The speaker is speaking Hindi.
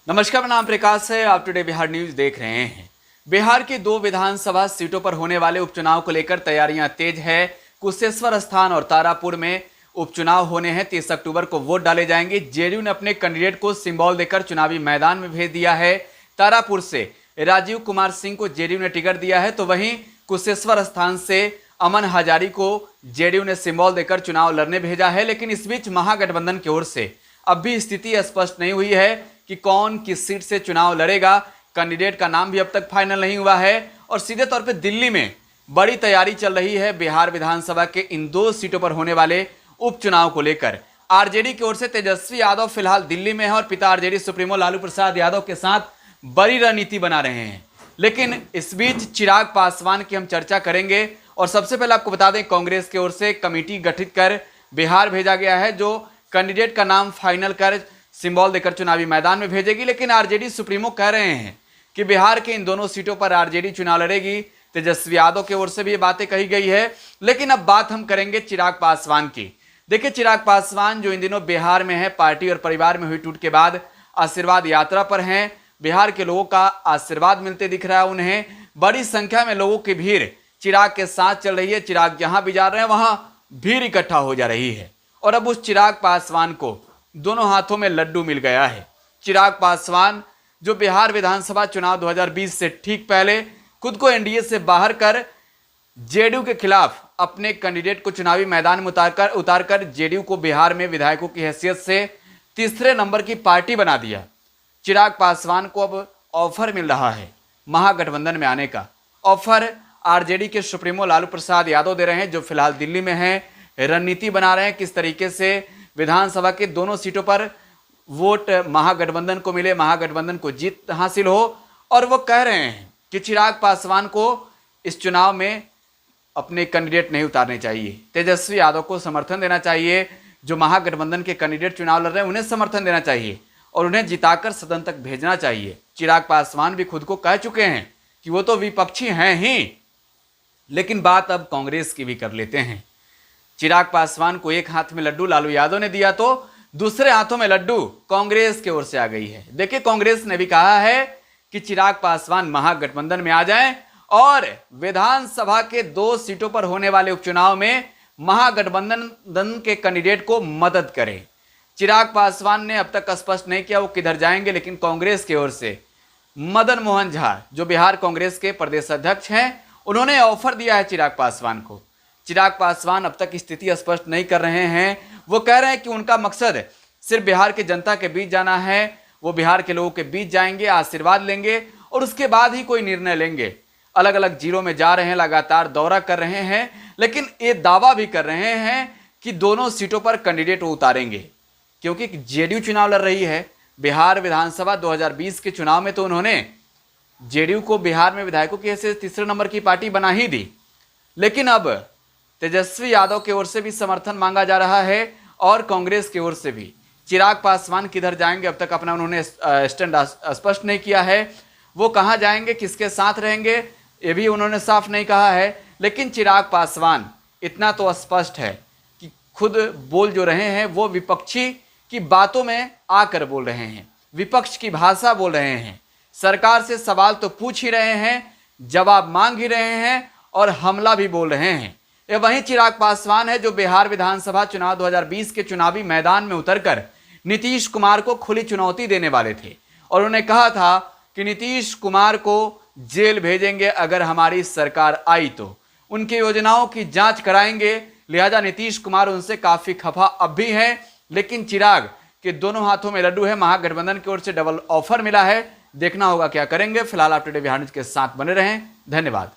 नमस्कार, मेरा नाम प्रकाश है। आप टुडे बिहार न्यूज देख रहे हैं। बिहार की 2 विधानसभा सीटों पर होने वाले उपचुनाव को लेकर तैयारियां तेज है। कुशेश्वर स्थान और तारापुर में उपचुनाव होने हैं। 30 अक्टूबर को वोट डाले जाएंगे। जेडीयू ने अपने कैंडिडेट को सिंबल देकर चुनावी मैदान में भेज दिया है। तारापुर से राजीव कुमार सिंह को जेडीयू ने टिकट दिया है, तो वहीं कुशेश्वर स्थान से अमन हजारी को जेडीयू ने सिंबल देकर चुनाव लड़ने भेजा है। लेकिन इस बीच महागठबंधन की ओर से अब भी स्थिति स्पष्ट नहीं हुई है कि कौन किस सीट से चुनाव लड़ेगा। कैंडिडेट का नाम भी अब तक फाइनल नहीं हुआ है और सीधे तौर पे दिल्ली में बड़ी तैयारी चल रही है बिहार विधानसभा के इन 2 सीटों पर होने वाले उपचुनाव को लेकर। आरजेडी की ओर से तेजस्वी यादव फिलहाल दिल्ली में है और पिता आरजेडी सुप्रीमो लालू प्रसाद यादव के साथ बड़ी रणनीति बना रहे हैं। लेकिन इस बीच चिराग पासवान की हम चर्चा करेंगे और सबसे पहले आपको बता दें, कांग्रेस की ओर से कमेटी गठित कर बिहार भेजा गया है, जो कैंडिडेट का नाम फाइनल कर सिंबल देकर चुनावी मैदान में भेजेगी। लेकिन आरजेडी सुप्रीमो कह रहे हैं कि बिहार के इन दोनों सीटों पर आरजेडी चुनाव लड़ेगी। तेजस्वी यादव की ओर से भी ये बातें कही गई है। लेकिन अब बात हम करेंगे चिराग पासवान की। देखिए, चिराग पासवान जो इन दिनों बिहार में है, पार्टी और परिवार में हुई टूट के बाद आशीर्वाद यात्रा पर हैं। बिहार के लोगों का आशीर्वाद मिलते दिख रहा है उन्हें। बड़ी संख्या में लोगों की भीड़ चिराग के साथ चल रही है। चिराग जहां भी जा रहे हैं वहां भीड़ इकट्ठा हो जा रही है और अब उस चिराग पासवान को दोनों हाथों में लड्डू मिल गया है। चिराग पासवान जो बिहार विधानसभा चुनाव 2020 से ठीक पहले खुद को एनडीए से बाहर कर जेडीयू के खिलाफ अपने कैंडिडेट को चुनावी मैदान में उतारकर जेडीयू को बिहार में विधायकों की हैसियत से तीसरे नंबर की पार्टी बना दिया। चिराग पासवान को अब ऑफर मिल रहा है महागठबंधन में आने का। ऑफर आरजेडी के सुप्रीमो लालू प्रसाद यादव दे रहे हैं, जो फिलहाल दिल्ली में हैं। रणनीति बना रहे हैं किस तरीके से विधानसभा के दोनों सीटों पर वोट महागठबंधन को मिले, महागठबंधन को जीत हासिल हो। और वो कह रहे हैं कि चिराग पासवान को इस चुनाव में अपने कैंडिडेट नहीं उतारने चाहिए, तेजस्वी यादव को समर्थन देना चाहिए। जो महागठबंधन के कैंडिडेट चुनाव लड़ रहे हैं उन्हें समर्थन देना चाहिए और उन्हें जिताकर सदन तक भेजना चाहिए। चिराग पासवान भी खुद को कह चुके हैं कि वो तो विपक्षी हैं ही। लेकिन बात अब कांग्रेस की भी कर लेते हैं। चिराग पासवान को एक हाथ में लड्डू लालू यादव ने दिया, तो दूसरे हाथों में लड्डू कांग्रेस की ओर से आ गई है। देखिए, कांग्रेस ने भी कहा है कि चिराग पासवान महागठबंधन में आ जाएं और विधानसभा के 2 सीटों पर होने वाले उपचुनाव में महागठबंधन के कैंडिडेट को मदद करें। चिराग पासवान ने अब तक स्पष्ट नहीं किया वो किधर जाएंगे, लेकिन कांग्रेस की ओर से मदन मोहन झा जो बिहार कांग्रेस के प्रदेश अध्यक्ष हैं, उन्होंने ऑफर दिया है चिराग पासवान को। चिराग पासवान अब तक स्थिति स्पष्ट नहीं कर रहे हैं। वो कह रहे हैं कि उनका मकसद सिर्फ बिहार की जनता के बीच जाना है। वो बिहार के लोगों के बीच जाएंगे, आशीर्वाद लेंगे और उसके बाद ही कोई निर्णय लेंगे। अलग अलग जिलों में जा रहे हैं, लगातार दौरा कर रहे हैं, लेकिन ये दावा भी कर रहे हैं कि दोनों सीटों पर कैंडिडेट वो उतारेंगे, क्योंकि जेडीयू चुनाव लड़ रही है। बिहार विधानसभा 2020 के चुनाव में तो उन्होंने जेडीयू को बिहार में विधायकों की हैसियत तीसरे नंबर की पार्टी बना ही दी। लेकिन अब तेजस्वी यादव की ओर से भी समर्थन मांगा जा रहा है और कांग्रेस की ओर से भी। चिराग पासवान किधर जाएंगे अब तक अपना उन्होंने स्टैंड स्पष्ट नहीं किया है। वो कहां जाएंगे, किसके साथ रहेंगे, ये भी उन्होंने साफ नहीं कहा है। लेकिन चिराग पासवान इतना तो स्पष्ट है कि खुद बोल जो रहे हैं वो विपक्षी की बातों में आकर बोल रहे हैं, विपक्ष की भाषा बोल रहे हैं। सरकार से सवाल तो पूछ ही रहे हैं, जवाब मांग ही रहे हैं और हमला भी बोल रहे हैं। ये वही चिराग पासवान है जो बिहार विधानसभा चुनाव 2020 के चुनावी मैदान में उतरकर नीतीश कुमार को खुली चुनौती देने वाले थे और उन्होंने कहा था कि नीतीश कुमार को जेल भेजेंगे अगर हमारी सरकार आई तो, उनकी योजनाओं की जांच कराएंगे। लिहाजा नीतीश कुमार उनसे काफी खफा अब भी हैं। लेकिन चिराग के दोनों हाथों में लड्डू है, महागठबंधन की ओर से डबल ऑफर मिला है। देखना होगा क्या करेंगे। फिलहाल आप टुडे बिहार न्यूज के साथ बने रहें। धन्यवाद।